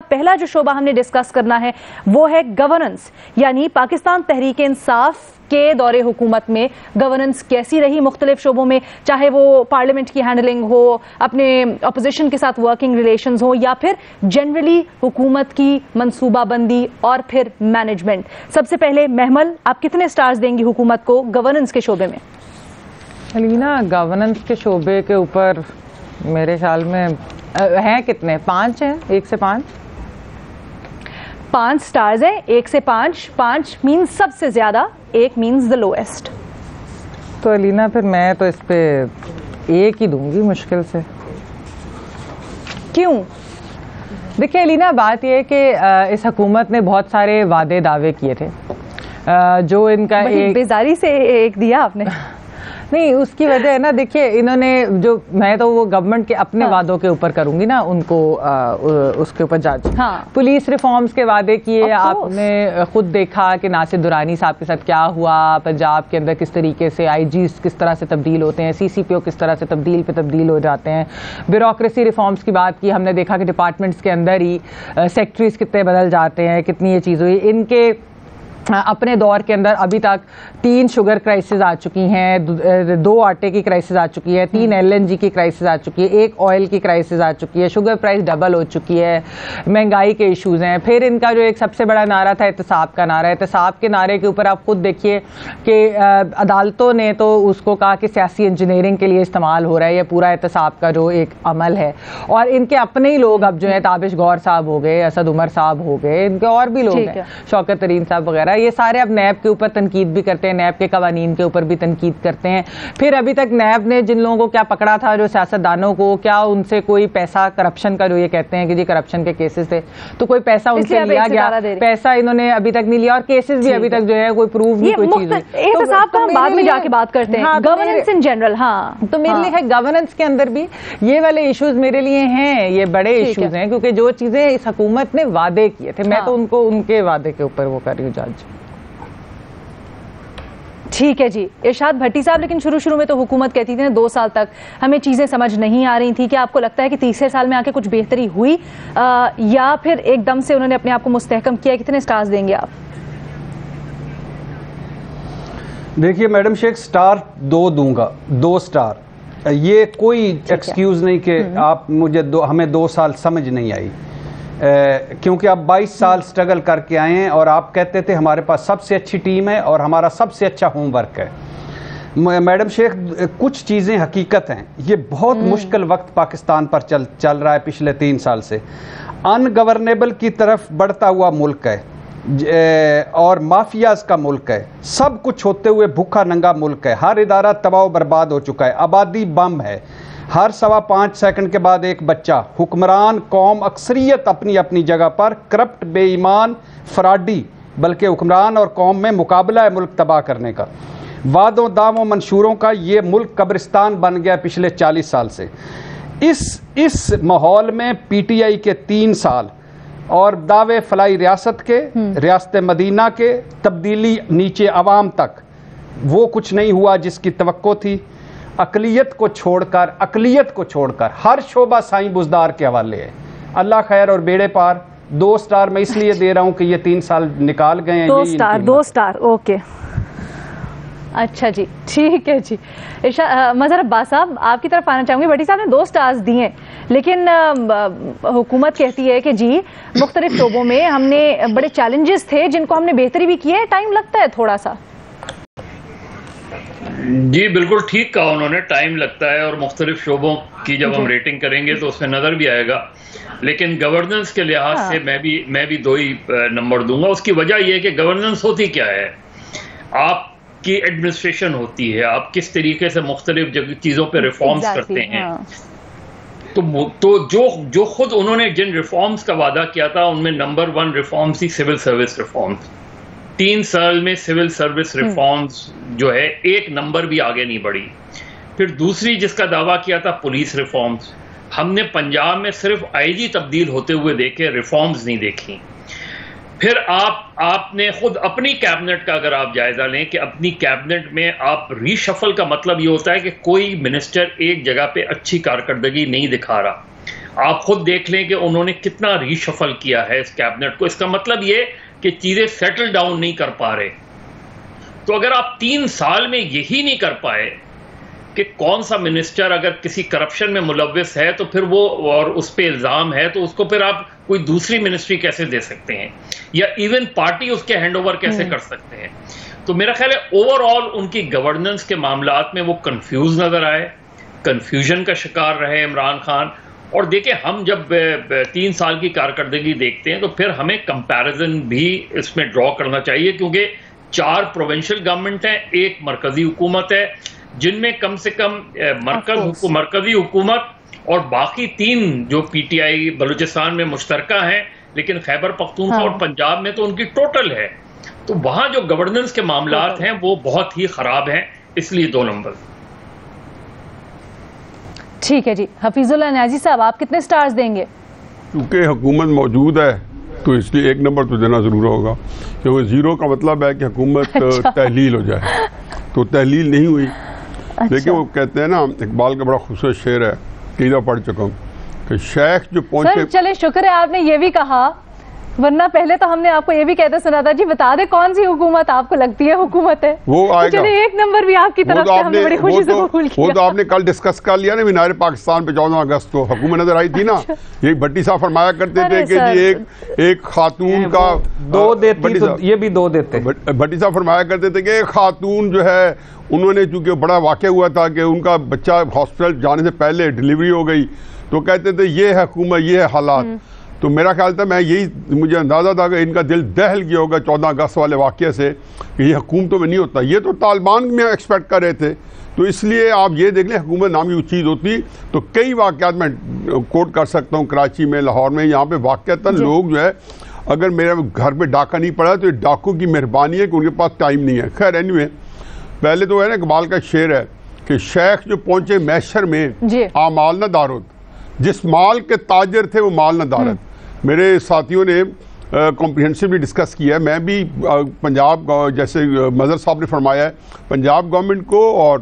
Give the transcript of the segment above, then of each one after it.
पहला जो शोबा हमने डिस्कस करना है वो है गवर्नेंस, यानी पाकिस्तान तहरीक इंसाफ के दौरे हुकूमत में गवर्नेंस कैसी रही मुख्तलिफ शोबों में, चाहे वो पार्लियामेंट की हैंडलिंग हो, अपने अपोजिशन के साथ वर्किंग रिलेशंस हो, या फिर जनरली हुकूमत की मंसूबाबंदी और फिर मैनेजमेंट। सबसे पहले महमल, आप कितने स्टार्स देंगी हुकूमत को गवर्नेंस के शोबे में? अलीना, गवर्नेंस के शोबे के ऊपर मेरे ख्याल में हैं कितने, 5 हैं, 1 से 5। 5 स्टार्स हैं, 1 से 5। 5 मीन्स सबसे ज्यादा, 1 मीन्स द लोएस्ट। तो अलीना फिर मैं तो इस पे 1 ही दूंगी मुश्किल से। क्यों? देखिए अलीना, बात यह है कि इस हुकूमत ने बहुत सारे वादे दावे किए थे जो इनका एक बेजारी से 1 दिया आपने। नहीं, उसकी वजह है ना, देखिए इन्होंने जो, मैं तो वो गवर्नमेंट के अपने वादों के ऊपर करूंगी ना, उनको उसके ऊपर जज। पुलिस रिफॉर्म्स के वादे किए, आपने खुद देखा कि नासिर दुरानी साहब के साथ क्या हुआ, पंजाब के अंदर किस तरीके से आईजी किस तरह से तब्दील होते हैं, सीसीपीओ किस तरह से तब्दील हो जाते हैं। ब्यूरोक्रेसी रिफॉर्म्स की बात की, हमने देखा कि डिपार्टमेंट्स के अंदर ही सेक्रेटरीज कितने बदल जाते हैं, कितनी ये चीज़ हुई। इनके अपने दौर के अंदर अभी तक 3 शुगर क्राइसिस आ चुकी हैं, 2 आटे की क्राइसिस आ चुकी है, 3 LNG की क्राइसिस आ चुकी है, 1 ऑयल की क्राइसिस आ चुकी है, शुगर प्राइस डबल हो चुकी है, महंगाई के इश्यूज हैं। फिर इनका जो एक सबसे बड़ा नारा था एहतसाब का नारा, एहतसाब के नारे के ऊपर आप खुद देखिए कि अदालतों ने तो उसको कहा कि सियासी इंजीनियरिंग के लिए इस्तेमाल हो रहा है ये पूरा एहतसाब का जो एक अमल है। और इनके अपने ही लोग अब जो है, ताबिश गौर साहब हो गए, असद उमर साहब हो गए, इनके और भी लोग हैं, शौकत तरीन साहब वगैरह, ये सारे अब नैब के ऊपर तनकीद भी करते हैं, नैब के कवानीन के ऊपर भी तनकीद करते हैं। फिर अभी तक नैब ने जिन लोगों को क्या पकड़ा था, जो सियासतदानों को, क्या उनसे कोई पैसा करप्शन का, जो ये कहते हैं कि जी करप्शन के केसेस थे, तो कोई पैसा उनसे लिया गया? पैसा इन्होंने अभी तक नहीं लिया, और केसेस भी अभी तक जो है कोई प्रूव नहीं, कोई चीज। एहतसाब का हम बाद में जाके बात करते हैं, गवर्नेंस इन जनरल। हाँ, तो मेरे लिए है गवर्नेंस के अंदर भी ये वाले इश्यूज मेरे लिए हैं, ये बड़े इश्यूज हैं, क्योंकि जो चीजें इस हुकूमत ने वादे किए थे, मैं तो उनको उनके वादे के ऊपर वो कर रही हूँ जज। ठीक है जी। इरशाद भट्टी साहब, लेकिन शुरू में तो हुकूमत कहती थी ना 2 साल तक हमें चीजें समझ नहीं आ रही थी, कि आपको लगता है कि तीसरे साल में आके कुछ बेहतरी हुई या फिर एकदम से उन्होंने अपने आप को मुस्तहकम किया? कितने स्टार्स देंगे आप? देखिए मैडम शेख, स्टार 2 दूंगा, 2 स्टार। ये कोई एक्सक्यूज नहीं कि आप मुझे हमें 2 साल समझ नहीं आई, क्योंकि आप 22 साल स्ट्रगल करके आए हैं, और आप कहते थे हमारे पास सबसे अच्छी टीम है और हमारा सबसे अच्छा होमवर्क है। मैडम शेख, कुछ चीज़ें हकीकत हैं, ये बहुत मुश्किल वक्त पाकिस्तान पर चल रहा है पिछले 3 साल से। अनगवर्नेबल की तरफ बढ़ता हुआ मुल्क है और माफियाज का मुल्क है, सब कुछ होते हुए भूखा नंगा मुल्क है, हर इदारा तबाह बर्बाद हो चुका है, आबादी बम है, हर 5.25 सेकंड के बाद एक बच्चा। हुक्मरान कौम अक्सरियत अपनी अपनी जगह पर करप्ट, बेईमान, फ्रॉडी, बल्कि हुक्मरान और कौम में मुकाबला है मुल्क तबाह करने का। वादों दावों मंशूरों का ये मुल्क कब्रिस्तान बन गया पिछले 40 साल से। इस माहौल में PTI के 3 साल और दावे फलाई रियासत के, रियासत मदीना के, तब्दीली नीचे अवाम तक, वो कुछ नहीं हुआ जिसकी तवक्को थी। अकलियत को छोड़कर हर शोबा साईं बुजदार के हवाले है। अल्लाह खैर और बेड़े पार। 2 स्टार मैं इसलिए दे रहा हूं कि ये 3 साल निकाल गए हैं। 2 स्टार, ओके, अच्छा जी, ठीक है जी। मज़हर अब्बास साहब, आपकी तरफ आना चाहूंगी। भट्टी साहब ने 2 स्टार्स दिए हैं, लेकिन हुकूमत कहती है कि जी मुख्तलिफ शोबों में हमने बड़े चैलेंजेस थे जिनको हमने बेहतरी भी की है, टाइम लगता है थोड़ा सा। जी बिल्कुल ठीक कहा उन्होंने, टाइम लगता है, और मुख्तलिफ शोबों की जब हम रेटिंग करेंगे तो उसमें नजर भी आएगा। लेकिन गवर्नेंस के लिहाज से मैं भी 2 ही नंबर दूंगा। उसकी वजह यह है कि गवर्नेंस होती क्या है, आपकी एडमिनिस्ट्रेशन होती है, आप किस तरीके से मुख्तलिफ चीज़ों पर रिफॉर्म्स करते हैं। तो जो खुद उन्होंने जिन रिफॉर्म्स का वादा किया था, उनमें नंबर 1 रिफॉर्म थी सिविल सर्विस रिफॉर्म्स। 3 साल में सिविल सर्विस रिफॉर्म्स जो है 1 नंबर भी आगे नहीं बढ़ी। फिर दूसरी जिसका दावा किया था पुलिस रिफॉर्म्स, हमने पंजाब में सिर्फ IG तब्दील होते हुए देखे, रिफॉर्म्स नहीं देखी। फिर आपने खुद अपनी कैबिनेट का अगर आप जायजा लें कि अपनी कैबिनेट में आप रीशफल का मतलब ये होता है कि कोई मिनिस्टर एक जगह पे अच्छी कारकर्दगी नहीं दिखा रहा, आप खुद देख लें कि उन्होंने कितना रीशफल किया है इस कैबिनेट को। इसका मतलब ये कि चीजें सेटल डाउन नहीं कर पा रहे। तो अगर आप 3 साल में यही नहीं कर पाए कि कौन सा मिनिस्टर अगर किसी करप्शन में मुलव्विस है तो फिर वो, और उस पे इल्जाम है, तो उसको फिर आप कोई दूसरी मिनिस्ट्री कैसे दे सकते हैं, या इवन पार्टी उसके हैंडओवर कैसे कर सकते हैं। तो मेरा ख्याल है ओवरऑल उनकी गवर्नेंस के मामलात में वो कंफ्यूज नजर आए, कंफ्यूजन का शिकार रहे इमरान खान। और देखिए, हम जब 3 साल की कारकर्दगी देखते हैं तो फिर हमें कंपैरिजन भी इसमें ड्रॉ करना चाहिए, क्योंकि 4 प्रोविंशियल गवर्नमेंट हैं, 1 मरकजी हुकूमत है, जिनमें कम से कम मरकजी हुकूमत और बाकी 3 जो पीटीआई बलूचिस्तान में मुश्तरका हैं, लेकिन खैबर पख्तूनख्वा और पंजाब में तो उनकी टोटल है। तो वहां जो गवर्नेंस के मामलात हैं वो बहुत ही खराब हैं, इसलिए 2 नंबर। ठीक है जी। हफीजुल्लाह न्याजी साहब, आप कितने स्टार्स देंगे? क्योंकि हुकूमत मौजूद है तो इसलिए 1 नंबर तो देना जरूर होगा, क्योंकि 0 का मतलब है कि हुकूमत तहलील हो जाए, तो तहलील नहीं हुई। लेकिन वो कहते हैं ना, इकबाल का बड़ा खूबसूरत शेर है, कई दफा पढ़ चुका हूँ, कि शेख जो पहुंचे। चले, शुक्र है आपने ये भी कहा, वरना पहले तो हमने आपको ये भी कहते सुना था जी, बता दे कौन सी हुकूमत आपको लगती है हुकूमत है, वो आएगा। तो चलिए 1 नंबर भी आपकी तरफ से हमने बड़ी खुशी से कबूल किया। वो तो आपने कल डिस्कस कर लिया ना मीनार पाकिस्तान पे 14 अगस्त को हुकूमत नजर आई थी ना। ये भट्टी साहब फरमाया करते थे कि जी एक खातून का 2 देती तो ये भी 2 देते। भट्टी साहब फरमाया करते थे कि एक खातून जो है, उन्होंने चूंकि बड़ा वाक़या हुआ था कि उनका बच्चा हॉस्पिटल जाने से पहले डिलीवरी हो गई, तो कहते थे ये है हुकूमत, ये है हालात। तो मेरा ख्याल था, मैं यही मुझे अंदाज़ा था कि इनका दिल दहल गया होगा 14 अगस्त वाले वाक़े से कि ये हुकूमतों में नहीं होता। ये तो तालिबान में एक्सपेक्ट कर रहे थे, तो इसलिए आप ये देख लें, हुकूमत नामी चीज़ होती तो कई वाक़यात मैं कोट कर सकता हूँ, कराची में, लाहौर में, यहाँ पे वाक़यातन लोग जो है, अगर मेरे घर पे डाका नहीं पड़ा तो ये डाकू की मेहरबानी है कि उनके पास टाइम नहीं है। खैर एनीवे, पहले तो है ना, इकबाल का शेर है कि शेख जो पहुंचे मैशर में आमाल न दारुद, जिस माल के ताजर थे वो माल न दारद। मेरे साथियों ने कॉम्प्रिहेंसिवली डिस्कस किया है। मैं भी पंजाब, जैसे मजहर साहब ने फरमाया है, पंजाब गवर्नमेंट को और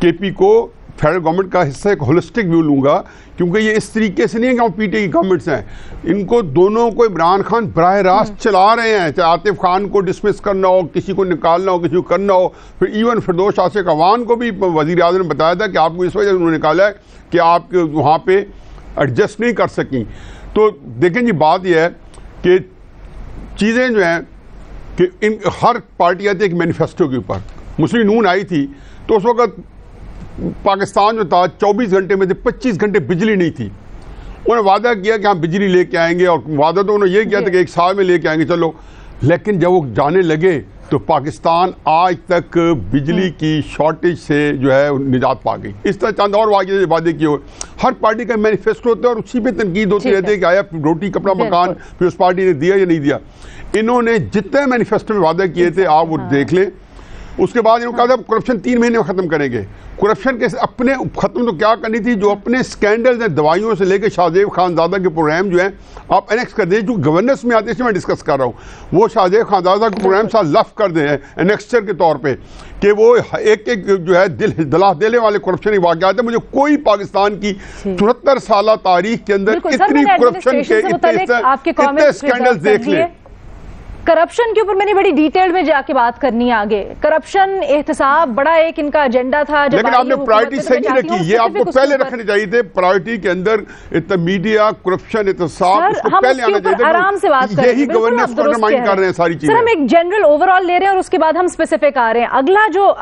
केपी को फेडरल गवर्नमेंट का हिस्सा एक होलिस्टिक व्यू लूँगा, क्योंकि ये इस तरीके से नहीं है कि हम पीटीआई की गवर्नमेंट्स हैं। इनको दोनों को इमरान खान बराह रास्त चला रहे हैं, चाहे आतिफ खान को डिसमिस करना हो, किसी को निकालना हो, किसी को करना हो। फिर इवन फिरदौस आसिफ अवान को भी वज़ीर आज़म ने बताया था कि आपको इस वजह से उन्होंने निकाला है कि आप वहाँ पर एडजस्ट नहीं कर सकें। तो देखें जी, बात यह है कि चीज़ें जो हैं कि इन हर पार्टी आती है एक मैनिफेस्टो के ऊपर। मुस्लिम नून आई थी तो उस वक्त पाकिस्तान जो था 24 घंटे में से 25 घंटे बिजली नहीं थी। उन्होंने वादा किया कि हम बिजली लेके आएंगे, और वादा तो उन्होंने ये किया था कि 1 साल में लेके आएंगे, चलो। लेकिन जब वो जाने लगे तो पाकिस्तान आज तक बिजली की शॉर्टेज से जो है निजात पा गई। इस तरह चंद और वादे किए हुए। हर पार्टी का मैनिफेस्टो होता है और उसी पे तनकीद होती रहती है कि आया रोटी कपड़ा मकान फिर उस पार्टी ने दिया या नहीं दिया। इन्होंने जितने मैनिफेस्टो में वादे किए थे आप वो देख लें। उसके बाद इन्होंने कहा था करप्शन 3 महीने में खत्म करेंगे। करप्शन के अपने खत्म तो क्या करनी थी, जो अपने स्कैंडल्स हैं, दवाइयों से लेकर शाहजेब खानजादा के प्रोग्राम जो हैं आप एनेक्स कर दें, जो गवर्नेंस में आते हैं, मैं डिस्कस कर रहा हूँ। वो शाहजेब खानजादा के प्रोग्राम साथ लफ कर दें एनेक्सचर के तौर पे कि वो एक एक जो है दिला देने वाले करप्शन की वाक़यात है। मुझे कोई पाकिस्तान की 74 साल तारीख के अंदर इतनी करप्शन के इतने स्कैंडल्स देख लें। करप्शन के ऊपर मैंने बड़ी डिटेल में जाके बात करनी है आगे। करप्शन एहतसाब बड़ा एक इनका एजेंडा था, लेकिन आपने प्रायोरिटी सही नहीं रखी। ये आपको पहले रखने चाहिए थे प्रायोरिटी के अंदर। मीडिया, करप्शन, एहतसाब उसको पहले आना चाहिए था। आराम से बात करें, यही गवर्नेंस को अंडरमाइन कर रहे हैं सारी चीजें। सर, हम एक जनरल ओवरऑल ले रहे हैं और उसके बाद हम स्पेसिफिक आ रहे हैं।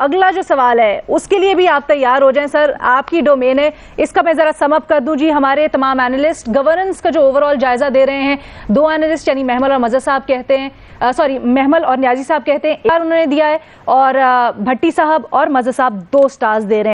अगला जो सवाल है उसके लिए भी आप तैयार हो जाएं। सर, आपकी डोमेन है, इसका मैं जरा समअप कर दूं जी। हमारे तमाम एनालिस्ट गवर्नेंस का जो ओवरऑल जायजा दे रहे हैं, 2 एनालिस्ट यानी महमल और मजहर साहब कहते हैं, महमल और न्याजी साहब कहते हैं 1 उन्होंने दिया है, और भट्टी साहब और मजहर साहब 2 स्टार्स दे रहे हैं।